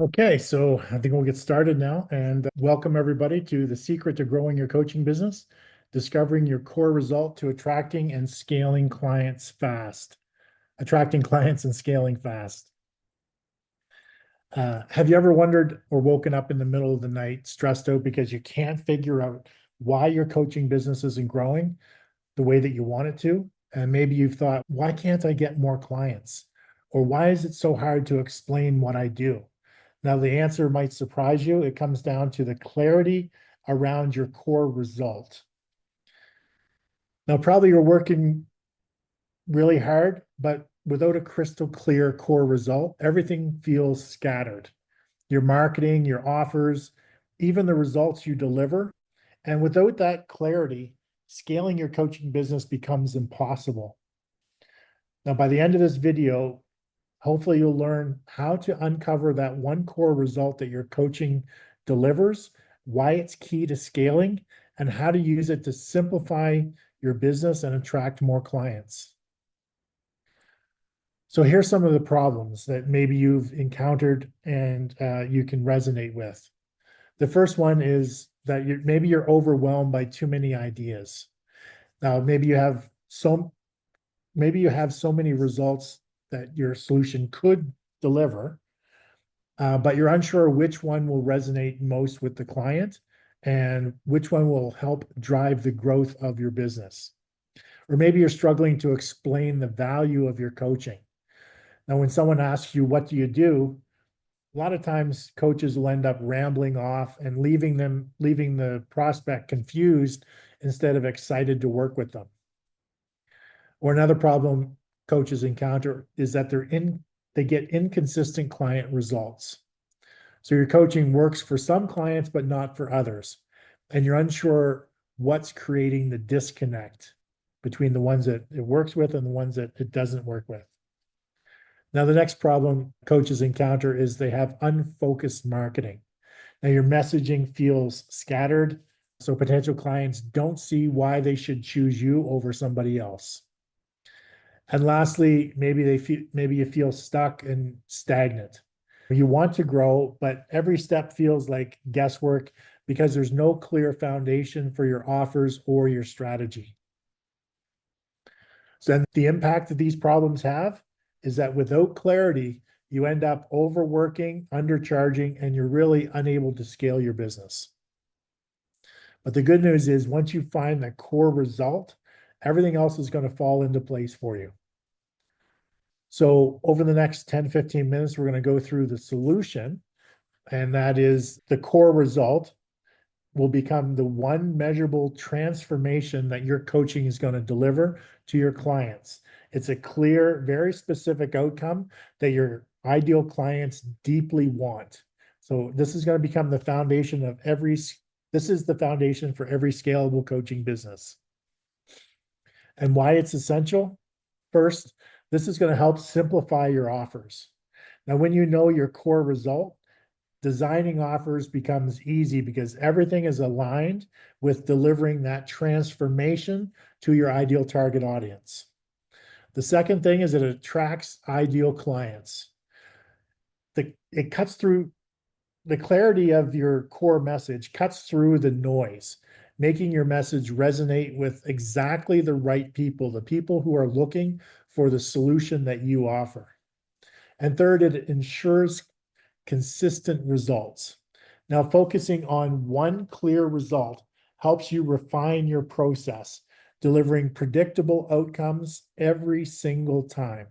Okay, so I think we'll get started now and welcome everybody to the secret to growing your coaching business, discovering your core result to attracting and scaling clients fast. Attracting clients and scaling fast. Have you ever wondered or woken up in the middle of the night stressed out because you can't figure out why your coaching business isn't growing the way that you want it to? And maybe you've thought, why can't I get more clients? Or why is it so hard to explain what I do? Now, the answer might surprise you. It comes down to the clarity around your core result. Now, probably you're working really hard, but without a crystal clear core result, everything feels scattered. Your marketing, your offers, even the results you deliver. And without that clarity, scaling your coaching business becomes impossible. Now, by the end of this video, hopefully you'll learn how to uncover that one core result that your coaching delivers, why it's key to scaling, and how to use it to simplify your business and attract more clients. So here's some of the problems that maybe you've encountered and you can resonate with. The first one is that maybe you're overwhelmed by too many ideas. Now, maybe you have so many results that your solution could deliver, but you're unsure which one will resonate most with the client and which one will help drive the growth of your business. Or maybe you're struggling to explain the value of your coaching. Now, when someone asks you, what do you do? A lot of times coaches will end up rambling off and leaving the prospect confused instead of excited to work with them. Or another problem coaches encounter is that they get inconsistent client results. So your coaching works for some clients, but not for others. And you're unsure what's creating the disconnect between the ones that it works with and the ones that it doesn't work with. Now, the next problem coaches encounter is they have unfocused marketing. Now, your messaging feels scattered, so potential clients don't see why they should choose you over somebody else. And lastly, maybe you feel stuck and stagnant. You want to grow, but every step feels like guesswork because there's no clear foundation for your offers or your strategy. So then the impact that these problems have is that without clarity, you end up overworking, undercharging, and you're really unable to scale your business. But the good news is once you find the core result, everything else is going to fall into place for you. So over the next 10, 15 minutes, we're going to go through the solution, and that is the core result will become the one measurable transformation that your coaching is going to deliver to your clients. It's a clear, very specific outcome that your ideal clients deeply want. So this is going to become the foundation of this is the foundation for every scalable coaching business. And why it's essential? First, this is going to help simplify your offers. Now, when you know your core result, designing offers becomes easy because everything is aligned with delivering that transformation to your ideal target audience. The second thing is it attracts ideal clients. It cuts through the clarity of your core message, cuts through the noise, making your message resonate with exactly the right people, the people who are looking for the solution that you offer. And third, it ensures consistent results. Now, focusing on one clear result helps you refine your process, delivering predictable outcomes every single time.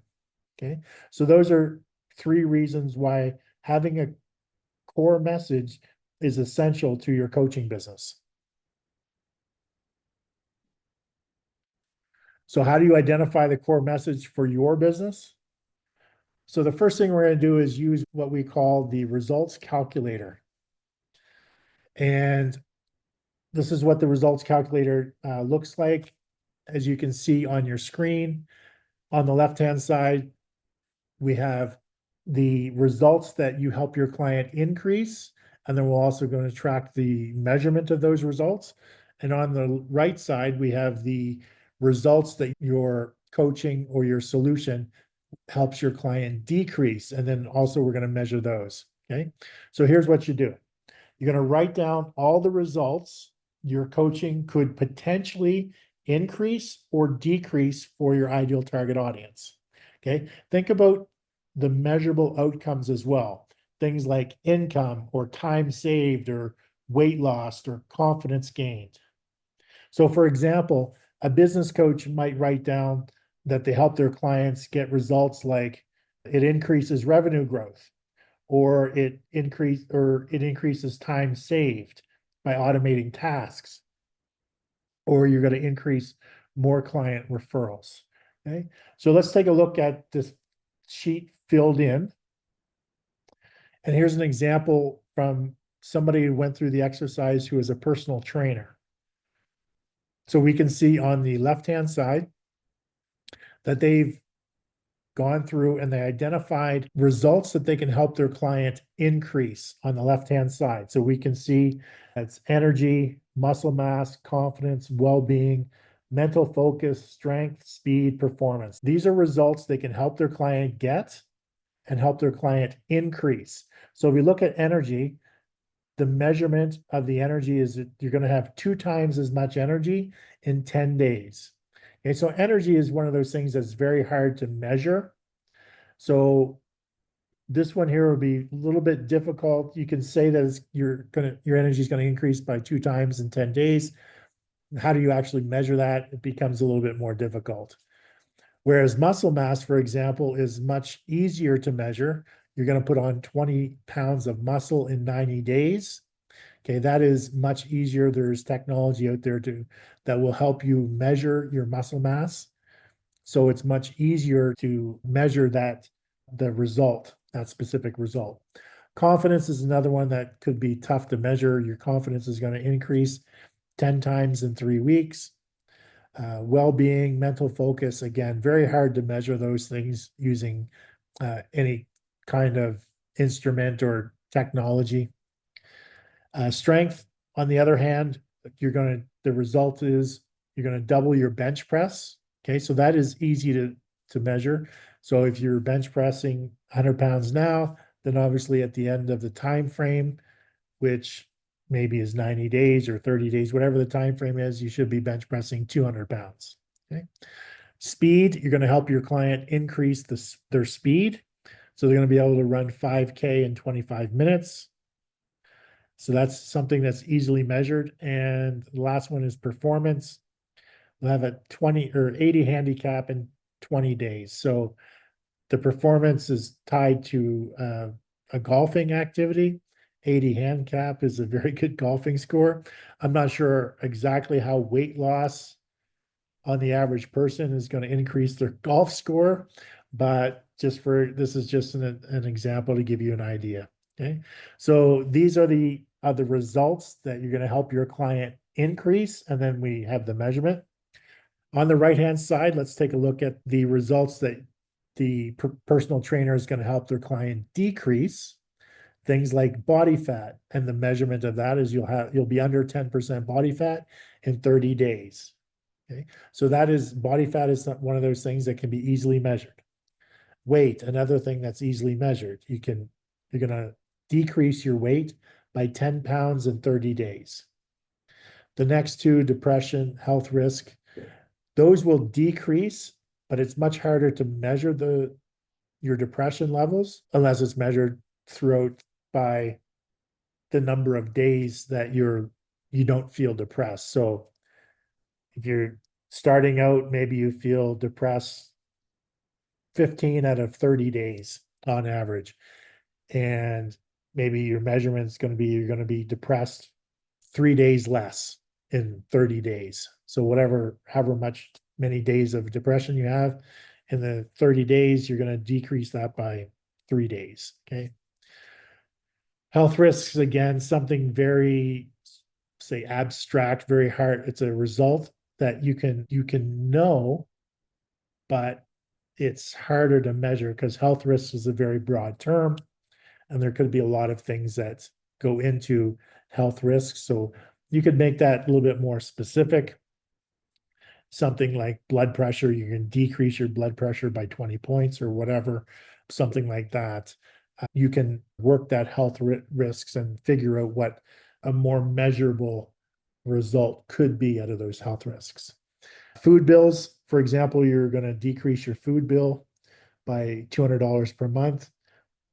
Okay, so those are three reasons why having a core message is essential to your coaching business. So, how do you identify the core message for your business? So, the first thing we're going to do is use what we call the results calculator. And this is what the results calculator looks like. As you can see on your screen, on the left-hand side, we have the results that you help your client increase, and then we're also going to track the measurement of those results. And on the right side, we have the results that your coaching or your solution helps your client decrease, and then also we're going to measure those. Okay. So here's what you do. You're going to write down all the results your coaching could potentially increase or decrease for your ideal target audience. Okay. Think about the measurable outcomes as well. Things like income or time saved or weight lost or confidence gained. So, for example, a business coach might write down that they help their clients get results like it increases revenue growth, or it increases time saved by automating tasks, or you're going to increase more client referrals. Okay, so let's take a look at this sheet filled in, and here's an example from somebody who went through the exercise who is a personal trainer. So we can see on the left-hand side that they've gone through and they identified results that they can help their client increase on the left-hand side. So we can see it's energy, muscle mass, confidence, well-being, mental focus, strength, speed, performance. These are results they can help their client get and help their client increase. So if we look at energy, the measurement of the energy is that you're going to have 2 times as much energy in 10 days. Okay, so energy is one of those things that's very hard to measure. So this one here will be a little bit difficult. You can say that your energy is going to increase by 2 times in 10 days. How do you actually measure that? It becomes a little bit more difficult. Whereas muscle mass, for example, is much easier to measure. You're going to put on 20 pounds of muscle in 90 days. Okay, that is much easier. There's technology out there that will help you measure your muscle mass. So it's much easier to measure that specific result. Confidence is another one that could be tough to measure. Your confidence is going to increase 10 times in 3 weeks. Well-being, mental focus, again, very hard to measure those things using any kind of instrument or technology. Strength, on the other hand, the result is you're going to double your bench press. Okay, so that is easy to measure. So if you're bench pressing 100 pounds now, then obviously at the end of the time frame, which maybe is 90 days or 30 days, whatever the time frame is, you should be bench pressing 200 pounds. Okay. Speed, you're going to help your client increase their speed. So they're going to be able to run 5K in 25 minutes. So that's something that's easily measured. And the last one is performance. They'll have a 20 or 80 handicap in 20 days. So the performance is tied to a golfing activity. 80 handicap is a very good golfing score. I'm not sure exactly how weight loss on the average person is going to increase their golf score, but this is just an example to give you an idea. Okay, so these are the results that you're going to help your client increase, and then we have the measurement. On the right-hand side, let's take a look at the results that the personal trainer is going to help their client decrease. Things like body fat, and the measurement of that is you'll be under 10% body fat in 30 days. Okay, so body fat is one of those things that can be easily measured. Weight, another thing that's easily measured. You're going to decrease your weight by 10 pounds in 30 days. The next two, depression, health risk, those will decrease, but it's much harder to measure your depression levels unless it's measured throughout by the number of days that you don't feel depressed. So if you're starting out, maybe you feel depressed 15 out of 30 days on average. And maybe your measurement is going to be you're going to be depressed 3 days less in 30 days. So however many days of depression you have in the 30 days, you're going to decrease that by 3 days. Okay. Health risks, again, something very, say, abstract, very hard. It's a result that you can know, but it's harder to measure because health risks is a very broad term, and there could be a lot of things that go into health risks. So you could make that a little bit more specific. Something like blood pressure, you can decrease your blood pressure by 20 points or whatever, something like that. you can work that health risks and figure out what a more measurable result could be out of those health risks. Food bills, for example, you're going to decrease your food bill by $200 per month.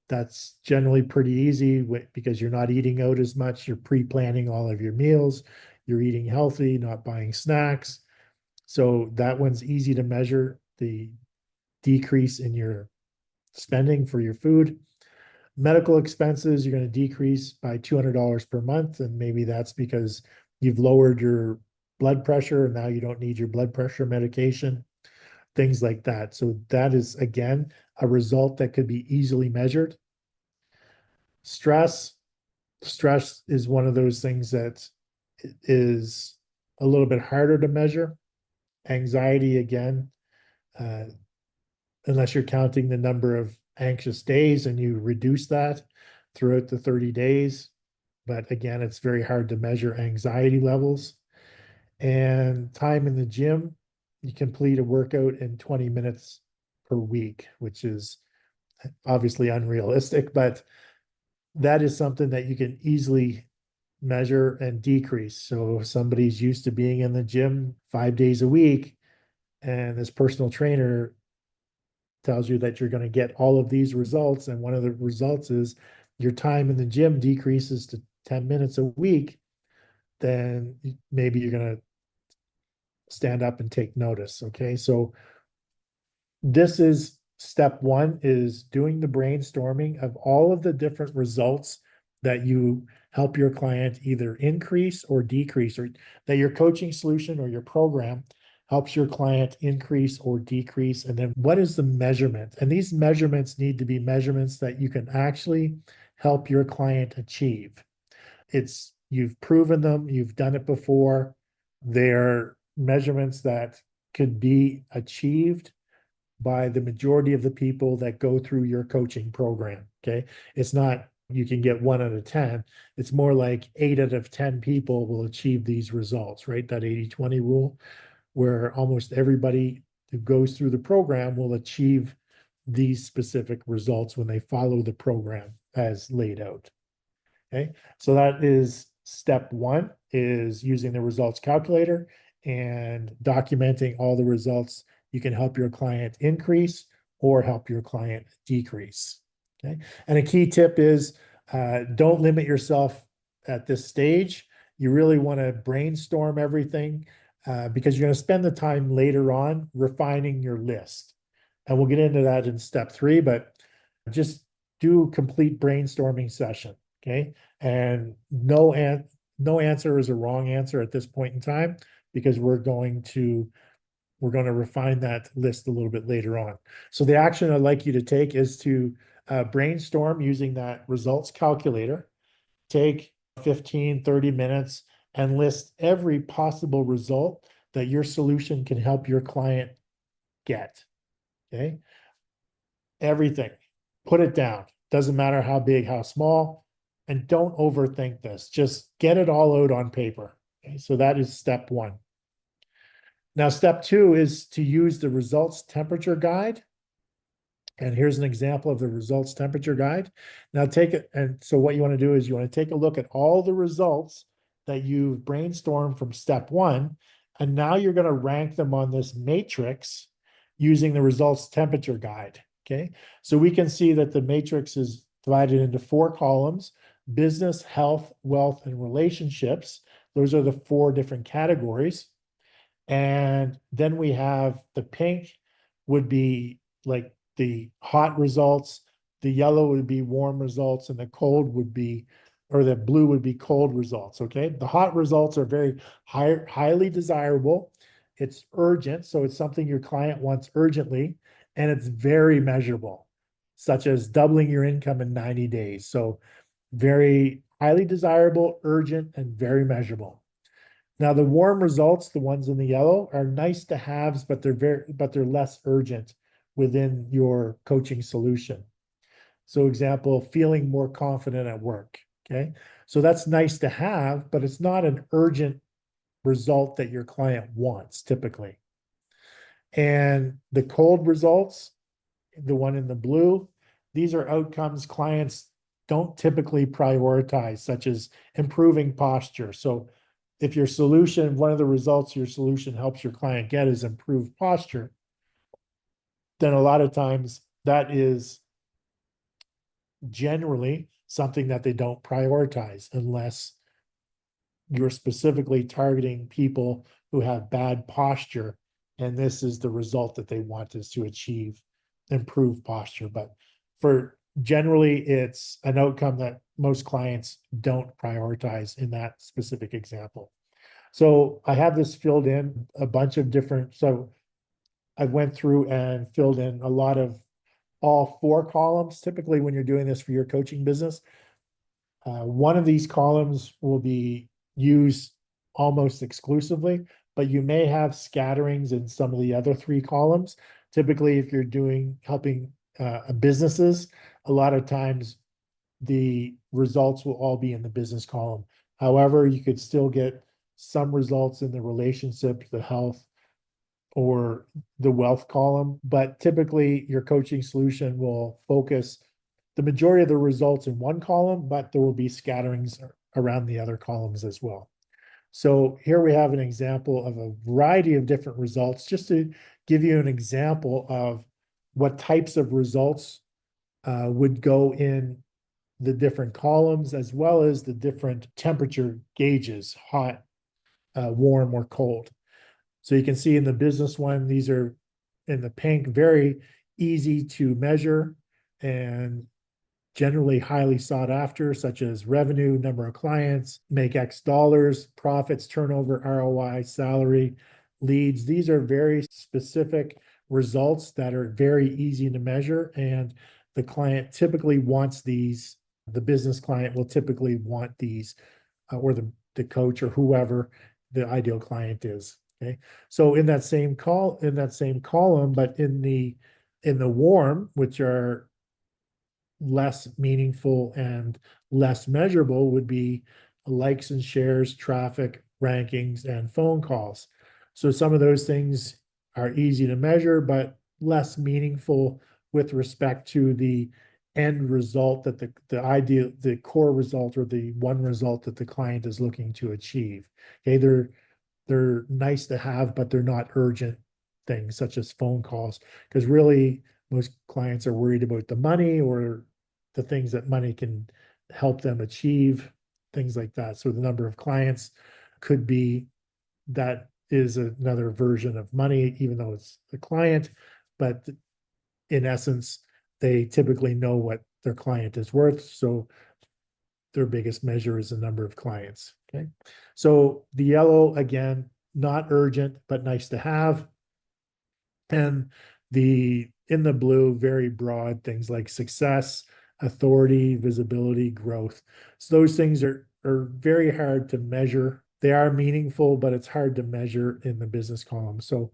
That's generally pretty easy because you're not eating out as much. You're pre-planning all of your meals. You're eating healthy, not buying snacks. So that one's easy to measure, the decrease in your spending for your food. Medical expenses, you're going to decrease by $200 per month. And maybe that's because you've lowered your blood pressure and now you don't need your blood pressure medication, things like that. So that is, again, a result that could be easily measured. Stress, stress is one of those things that is a little bit harder to measure. Anxiety, again, uh, unless you're counting the number of anxious days and you reduce that throughout the 30 days. But again, it's very hard to measure anxiety levels. And time in the gym, you complete a workout in 20 minutes per week, which is obviously unrealistic, but that is something that you can easily measure and decrease. So if somebody's used to being in the gym 5 days a week, and this personal trainer tells you that you're going to get all of these results, and one of the results is your time in the gym decreases to 10 minutes a week, then maybe you're going to stand up and take notice. Okay. So this is step one, is doing the brainstorming of all of the different results that you help your client either increase or decrease, or that your coaching solution or your program helps your client increase or decrease. And then what is the measurement? And these measurements need to be measurements that you can actually help your client achieve. You've proven them, you've done it before. They're measurements that could be achieved by the majority of the people that go through your coaching program. Okay. It's not you can get 1 out of 10. It's more like 8 out of 10 people will achieve these results, right? That 80-20 rule, where almost everybody who goes through the program will achieve these specific results when they follow the program as laid out. Okay, so that is step one, is using the results calculator and documenting all the results you can help your client increase or help your client decrease. Okay, and a key tip is don't limit yourself at this stage. You really want to brainstorm everything because you're going to spend the time later on refining your list. And we'll get into that in step three, but just do complete brainstorming session. Okay. And no answer is a wrong answer at this point in time, because we're going to refine that list a little bit later on. So the action I'd like you to take is to brainstorm using that results calculator. Take 15-30 minutes and list every possible result that your solution can help your client get. Okay. Everything. Put it down. Doesn't matter how big, how small, and don't overthink this. Just get it all out on paper. Okay, so that is step one. Now, step two is to use the results temperature guide. And here's an example of the results temperature guide. Now take it, and so what you want to do is you want to take a look at all the results that you've brainstormed from step one, and now you're going to rank them on this matrix using the results temperature guide. Okay, so we can see that the matrix is divided into 4 columns: business, health, wealth, and relationships. Those are the 4 different categories. And then we have the pink would be like the hot results, the yellow would be warm results, and the cold would be, or the blue would be cold results. Okay. The hot results are very highly desirable. It's urgent. So it's something your client wants urgently, and it's very measurable, such as doubling your income in 90 days. So very highly desirable, urgent, and very measurable. Now, the warm results, the ones in the yellow, are nice to haves, but they're less urgent within your coaching solution. So example, feeling more confident at work. Okay. So that's nice to have, but it's not an urgent result that your client wants typically. And the cold results, the one in the blue, these are outcomes clients don't typically prioritize, such as improving posture. So if your solution, one of the results your solution helps your client get is improved posture, then a lot of times that is generally something that they don't prioritize unless you're specifically targeting people who have bad posture. And this is the result that they want is to achieve improved posture. But for generally, it's an outcome that most clients don't prioritize in that specific example. So I have this filled in a bunch of different, so I went through and filled in a lot of all four columns. Typically, when you're doing this for your coaching business, one of these columns will be used almost exclusively, but you may have scatterings in some of the other three columns. Typically, if you're doing helping businesses, a lot of times the results will all be in the business column. However, you could still get some results in the relationship, the health, or the wealth column, but typically your coaching solution will focus the majority of the results in one column, but there will be scatterings around the other columns as well. So here we have an example of a variety of different results, just to give you an example of what types of results would go in the different columns, as well as the different temperature gauges, hot, warm, or cold. So you can see in the business one, these are in the pink, very easy to measure and generally highly sought after, such as revenue, number of clients, make X dollars, profits, turnover, ROI, salary, leads. These are very specific results that are very easy to measure. And the client typically wants these, the business client will typically want these, or the coach or whoever the ideal client is. Okay. So in that same column, but in the warm, which are less meaningful and less measurable, would be likes and shares, traffic, rankings, and phone calls. So some of those things are easy to measure, but less meaningful with respect to the end result that the core result, or the one result that the client is looking to achieve. Okay, they're nice to have, but they're not urgent things such as phone calls, because really most clients are worried about the money or the things that money can help them achieve, things like that. So the number of clients could be, that is another version of money, even though it's the client, but in essence, they typically know what their client is worth. So their biggest measure is the number of clients. Okay. So the yellow, again, not urgent, but nice to have. And in the blue, very broad things like success, authority, visibility, growth. So those things are very hard to measure. They are meaningful, but it's hard to measure in the business column. So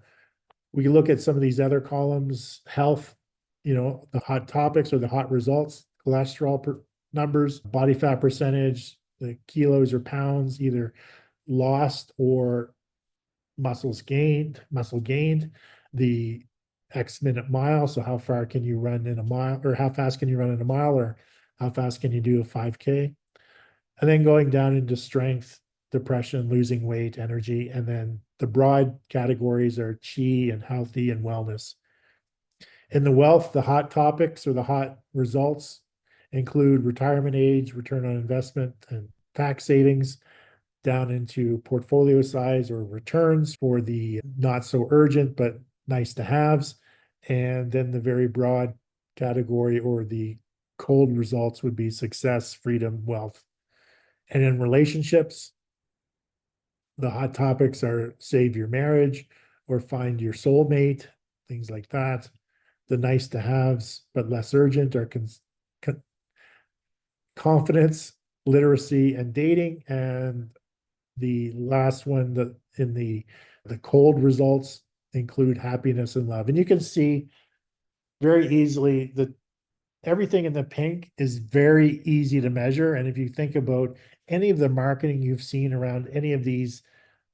we look at some of these other columns, health, the hot topics or the hot results, cholesterol numbers, body fat percentage, the kilos or pounds, either lost or muscle gained, the X minute mile. So how far can you run in a mile, or how fast can you run in a mile, or how fast can you do a 5K? And then going down into strength, depression, losing weight, energy. And then the broad categories are chi and healthy and wellness. In the wealth, the hot topics or the hot results include retirement age, return on investment, and tax savings, down into portfolio size or returns for the not so urgent but nice to haves. And then the very broad category or the cold results would be success, freedom, wealth. And in relationships, the hot topics are save your marriage or find your soulmate, things like that. The nice to haves, but less urgent, are confidence, literacy, and dating. And the last one, the cold results, include happiness and love. And you can see very easily that everything in the pink is very easy to measure. And if you think about any of the marketing you've seen around any of these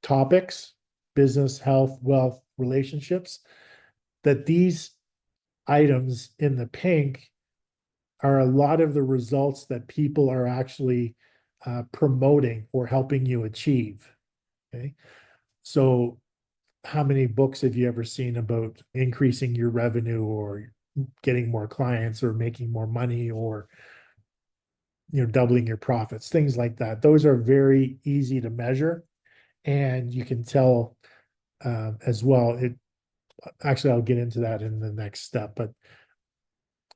topics, business, health, wealth, relationships, that these items in the pink are a lot of the results that people are actually promoting or helping you achieve. Okay. So how many books have you ever seen about increasing your revenue or getting more clients or making more money or doubling your profits, things like that? Those are very easy to measure, and you can tell as well. It actually, I'll get into that in the next step, but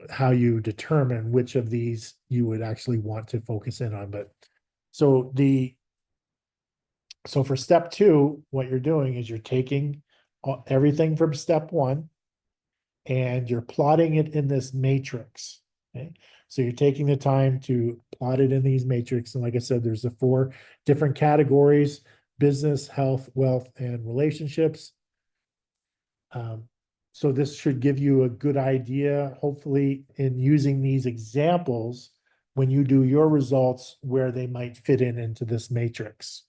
how you determine which of these you would actually want to focus in on. But so the so for step two, what you're doing is you're taking everything from step one and you're plotting it in this matrix. Okay. So you're taking the time to plot it in these matrix. And like I said, there's the four different categories: business, health, wealth, and relationships. So this should give you a good idea, hopefully, in using these examples when you do your results, where they might fit in into this matrix.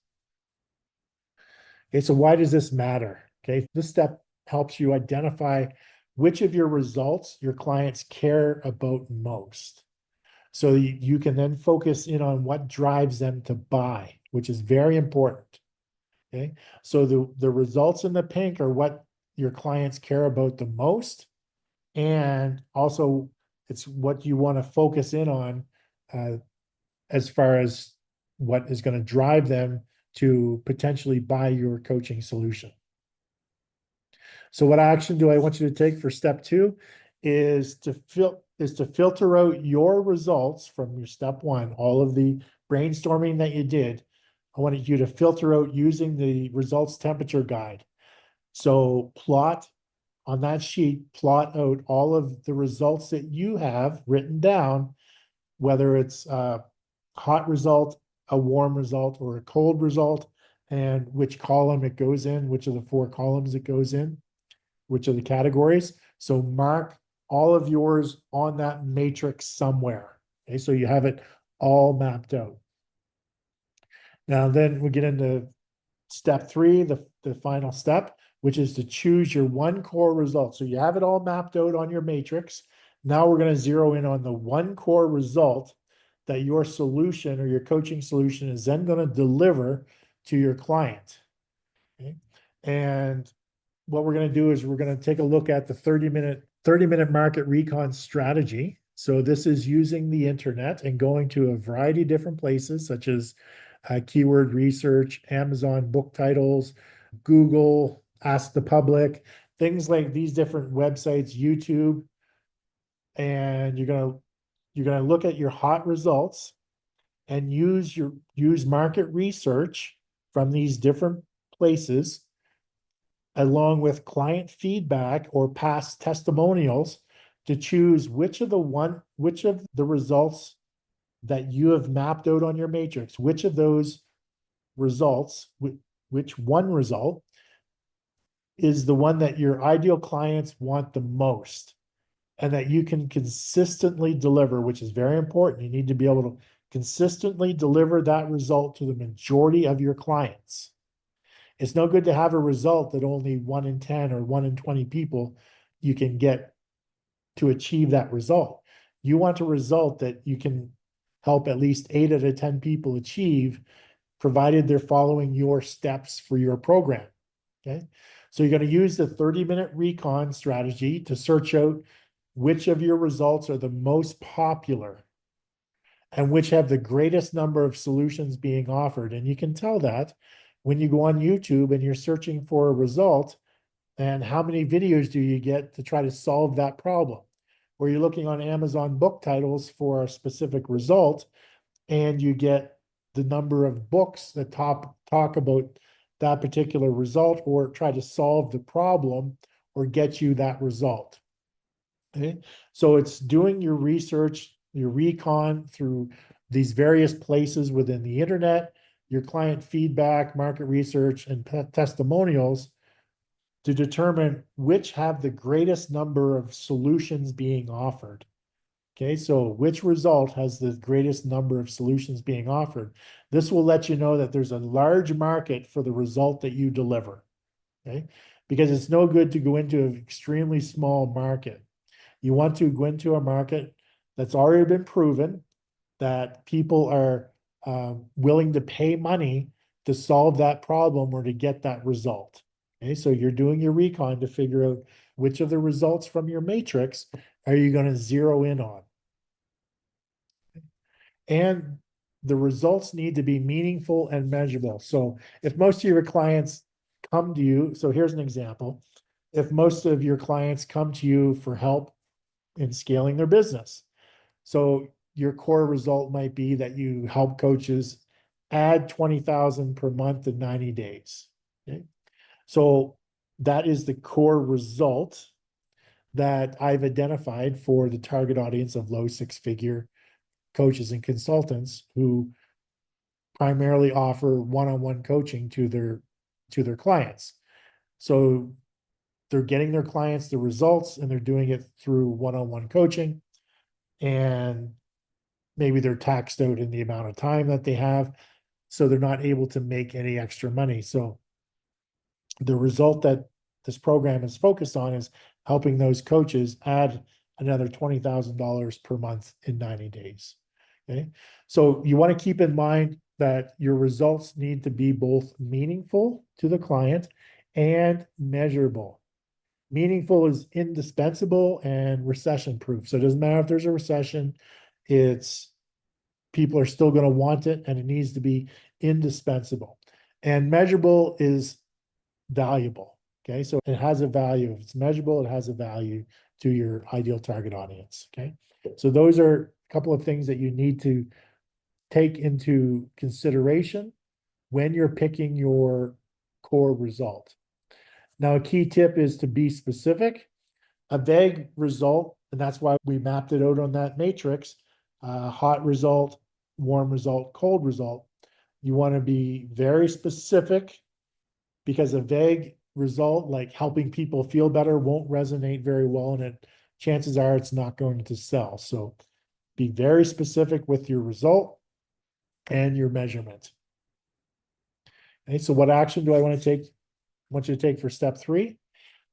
Okay, so why does this matter? Okay, this step helps you identify which of your results your clients care about most. So you can then focus in on what drives them to buy, which is very important. Okay, so the results in the pink are what your clients care about the most, and also it's what you want to focus in on uh, as far as what is going to drive them to potentially buy your coaching solution. So what action do I want you to take for step two is to filter out your results from your step one, all of the brainstorming that you did. I wanted you to filter out using the results temperature guide. So plot on that sheet, plot out all of the results that you have written down, whether it's a hot result, a warm result, or a cold result, and which column it goes in, which of the four columns it goes in, which are the categories. So mark all of yours on that matrix somewhere. Okay, so you have it all mapped out. Now, then we get into step three, the final step, which is to choose your one core result. So you have it all mapped out on your matrix. Now we're going to zero in on the one core result that your solution or your coaching solution is then going to deliver to your client. Okay. And what we're going to do is we're going to take a look at the 30-minute market recon strategy. So this is using the internet and going to a variety of different places, such as keyword research, Amazon book titles, Google, Ask the Public, things like these different websites, YouTube, and you're gonna look at your hot results and use market research from these different places, along with client feedback or past testimonials, to choose which of the results that you have mapped out on your matrix, which of those results, which one result is the one that your ideal clients want the most and that you can consistently deliver, which is very important. You need to be able to consistently deliver that result to the majority of your clients. It's no good to have a result that only 1 in 10 or 1 in 20 people you can get to achieve that result. You want a result that you can help at least 8 out of 10 people achieve, provided they're following your steps for your program. Okay. So you're going to use the 30-minute recon strategy to search out which of your results are the most popular and which have the greatest number of solutions being offered. And you can tell that when you go on YouTube and you're searching for a result, and how many videos do you get to try to solve that problem? Or you're looking on Amazon book titles for a specific result, and you get the number of books that talk about that particular result or try to solve the problem or get you that result. Okay, so it's doing your research, your recon through these various places within the internet, your client feedback, market research, and testimonials to determine which have the greatest number of solutions being offered. Okay, so which result has the greatest number of solutions being offered? This will let you know that there's a large market for the result that you deliver. Okay, because it's no good to go into an extremely small market. You want to go into a market that's already been proven that people are willing to pay money to solve that problem or to get that result. Okay, so you're doing your recon to figure out which of the results from your matrix are you going to zero in on. And the results need to be meaningful and measurable. So if most of your clients come to you, so here's an example. If most of your clients come to you for help in scaling their business, so your core result might be that you help coaches add 20,000 per month in 90 days. Okay. So that is the core result that I've identified for the target audience of low six-figure coaches and consultants who primarily offer one-on-one coaching to their clients. So they're getting their clients the results and they're doing it through one-on-one coaching. And maybe they're taxed out in the amount of time that they have, so they're not able to make any extra money. So the result that this program is focused on is helping those coaches add another $20,000 per month in 90 days. Okay. So you want to keep in mind that your results need to be both meaningful to the client and measurable. Meaningful is indispensable and recession proof. So it doesn't matter if there's a recession, people are still going to want it and it needs to be indispensable. And measurable is valuable. Okay. So it has a value. If it's measurable, it has a value to your ideal target audience. Okay. So those are a couple of things that you need to take into consideration when you're picking your core result. Now, a key tip is to be specific. A vague result, and that's why we mapped it out on that matrix, hot result, warm result, cold result. You want to be very specific because a vague result, like helping people feel better, won't resonate very well, and chances are it's not going to sell. So be very specific with your result and your measurement. Okay, so what action do I want you to take for step 3?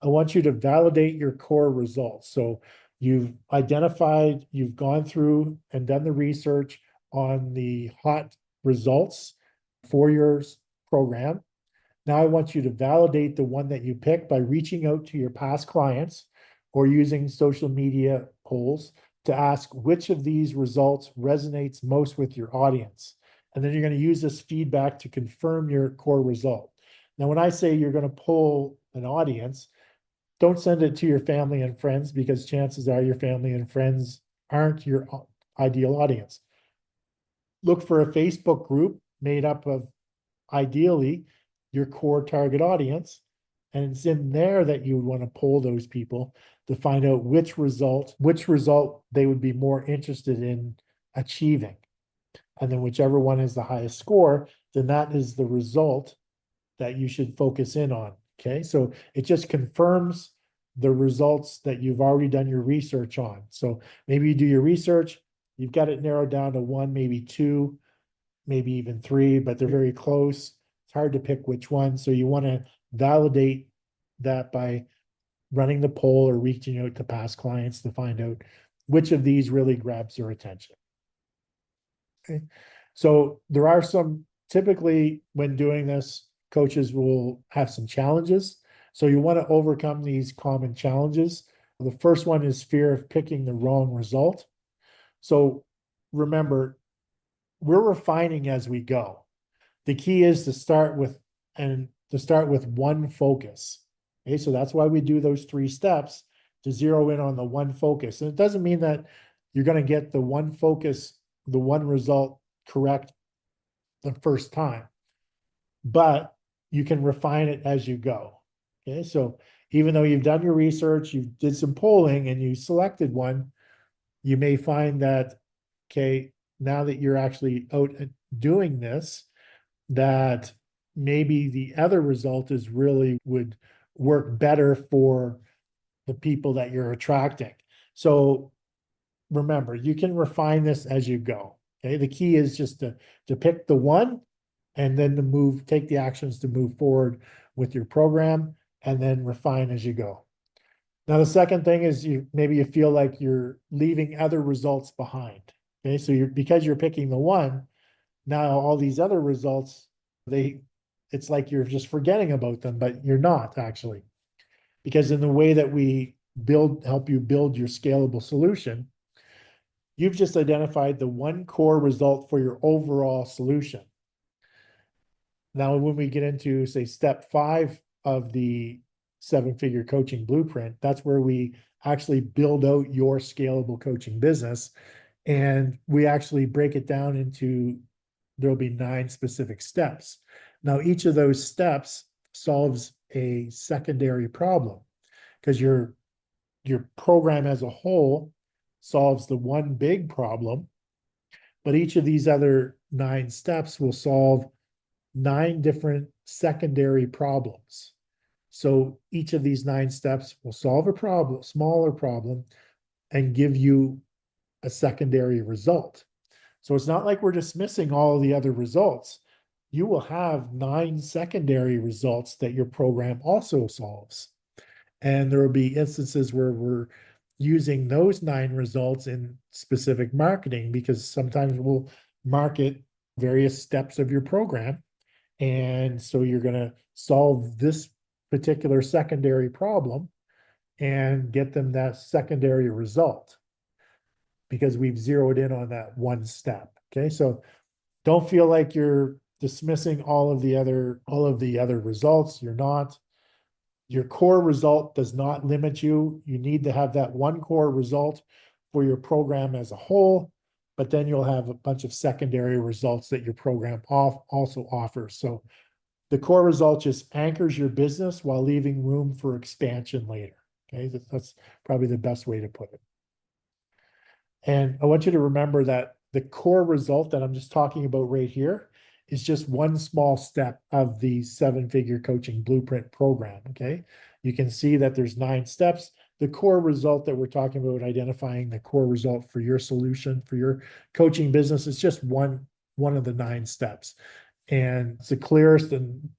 I want you to validate your core results. So you've gone through and done the research on the hot results for your program. Now I want you to validate the one that you pick by reaching out to your past clients or using social media polls to ask which of these results resonates most with your audience. And then you're going to use this feedback to confirm your core result. Now, when I say you're going to poll an audience, don't send it to your family and friends because chances are your family and friends aren't your ideal audience. Look for a Facebook group made up of ideally your core target audience. And it's in there that you would want to poll those people to find out which result they would be more interested in achieving. And then whichever one is the highest score, then that is the result that you should focus in on. Okay, so it just confirms the results that you've already done your research on. So maybe you do your research, you've got it narrowed down to 1, maybe 2, maybe even 3, but they're very close. It's hard to pick which one. So you want to validate that by running the poll or reaching out to past clients to find out which of these really grabs their attention. Okay, so there are typically when doing this, coaches will have some challenges. So you want to overcome these common challenges. The first one is fear of picking the wrong result. So remember, we're refining as we go. The key is to start with one focus. Okay, so that's why we do those 3 steps to zero in on the one focus. And it doesn't mean that you're going to get the one focus, the one result correct the first time, but you can refine it as you go. Okay, so even though you've done your research, you did some polling and you selected one, you may find that, okay, now that you're actually out doing this, that maybe the other result is really would work better for the people that you're attracting. So remember, you can refine this as you go. Okay, the key is just to pick the one and then take the actions to move forward with your program and then refine as you go. Now, the second thing is maybe you feel like you're leaving other results behind. Okay, so because you're picking the one, now all these other results, it's like you're just forgetting about them, but you're not actually. Because in the way that we help you build your scalable solution, you've just identified the one core result for your overall solution. Now, when we get into, say, step 5 of the 7-figure coaching blueprint, that's where we actually build out your scalable coaching business. And we actually break it down into, there'll be 9 specific steps. Now, each of those steps solves a secondary problem, because your program as a whole solves the one big problem, but each of these other 9 steps will solve 9 different secondary problems. So each of these 9 steps will solve a problem, smaller problem, and give you a secondary result. So it's not like we're dismissing all of the other results. You will have 9 secondary results that your program also solves. And there will be instances where we're using those 9 results in specific marketing, because sometimes we'll market various steps of your program. And so you're going to solve this particular secondary problem and get them that secondary result, because we've zeroed in on that one step. Okay, so don't feel like you're dismissing all of the other results. You're not. Your core result does not limit you. You need to have that one core result for your program as a whole, but then you'll have a bunch of secondary results that your program also offers. So the core result just anchors your business while leaving room for expansion later. Okay, that's probably the best way to put it. And I want you to remember that the core result that I'm just talking about right here is just one small step of the 7-figure coaching blueprint program. Okay, you can see that there's 9 steps. The core result that we're talking about, identifying the core result for your solution for your coaching business, is just one of the 9 steps. And it's the clearest, and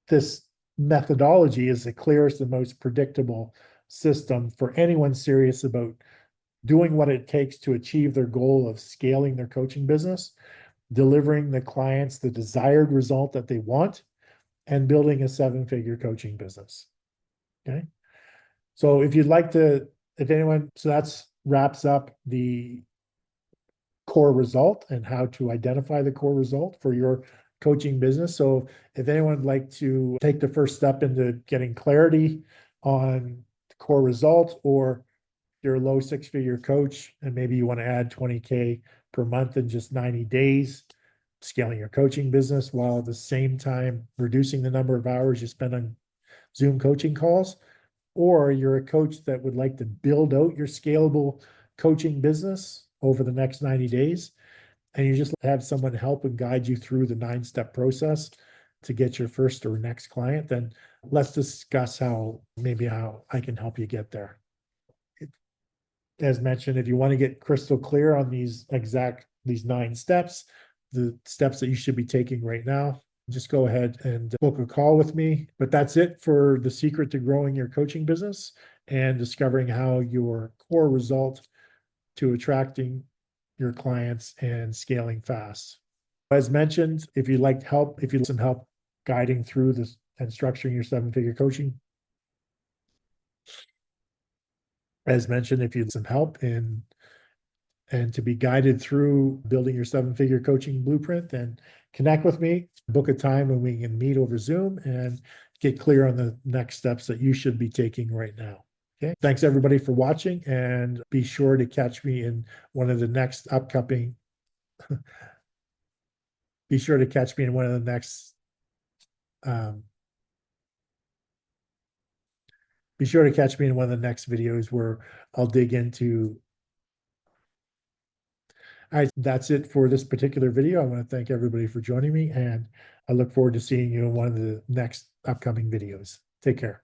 this methodology is the clearest and most predictable system for anyone serious about doing what it takes to achieve their goal of scaling their coaching business, delivering the clients the desired result that they want, and building a 7-figure coaching business. Okay. So if you'd like to, if anyone, so that's wraps up the core result and how to identify the core result for your coaching business. So if anyone would like to take the first step into getting clarity on the core result, or you're a low 6-figure coach and maybe you want to add 20K per month in just 90 days, scaling your coaching business while at the same time reducing the number of hours you spend on Zoom coaching calls, or you're a coach that would like to build out your scalable coaching business over the next 90 days, and you just have someone help and guide you through the 9-step process to get your first or next client, then let's discuss how I can help you get there. As mentioned, if you want to get crystal clear on these 9 steps, the steps that you should be taking right now, just go ahead and book a call with me. But that's it for the secret to growing your coaching business and discovering how your core result to attracting your clients and scaling fast. As mentioned, if you'd like help, if you need some help guiding through this and structuring your 7-figure coaching, as mentioned, if you need some help and to be guided through building your 7-figure coaching blueprint, then connect with me, book a time when we can meet over Zoom and get clear on the next steps that you should be taking right now. Okay. Thanks everybody for watching, and be sure to catch me in one of the next upcoming, be sure to catch me in one of the next, be sure to catch me in one of the next videos where I'll dig into. All right, that's it for this particular video. I want to thank everybody for joining me, and I look forward to seeing you in one of the next upcoming videos. Take care.